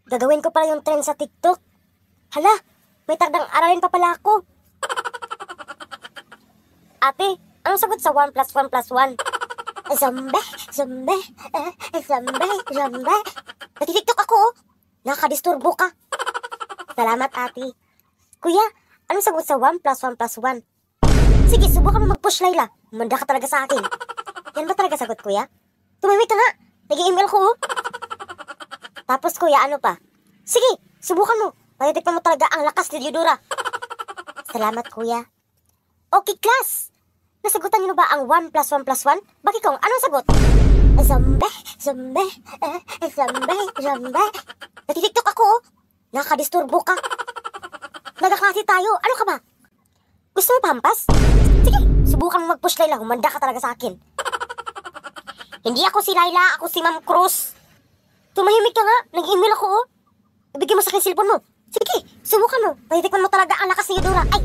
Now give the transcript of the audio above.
Gagawin ko pala yung trend sa TikTok. Hala, may tagdang aralin pa pala ako. Ate, anong sagot sa 1 plus 1 plus 1? Zombe, zombe, zombe, zombe. Natitiktok ako, oh. Nakadisturbo ka. Salamat, ate. Kuya, anong sagot sa 1 plus 1 plus 1? Sige, subukan mo mag-push, Layla. Manda ka talaga sa akin. Yan ba talaga sagot, kuya? Tumimik ka nga. Nag-email ko, oh. Tapos, kuya, ano pa? Sige, subukan mo. Matitikman mo talaga ang lakas ni Diodora. Salamat, kuya. Okay, class. Nasagutan niyo ba ang 1 plus 1 plus 1? Bakit kong, anong sagot? Zombe, zombe, zombe, zombe. Natitiktok ako, oh. Nakadisturbo ka. Nagkaklase tayo. Ano ka ba? Gusto mo pampas? Sige, subukan mo mag-push, Layla. Humanda ka talaga sa akin. Hindi ako si Layla, ako si Ma'am Cruz. Tumahimik ka nga. Nag-email ako, oh. Ibigay mo sa akin yung cellphone mo. Sige, subukan mo. Patitikman mo talaga ang lakas ni Eudora. Ay,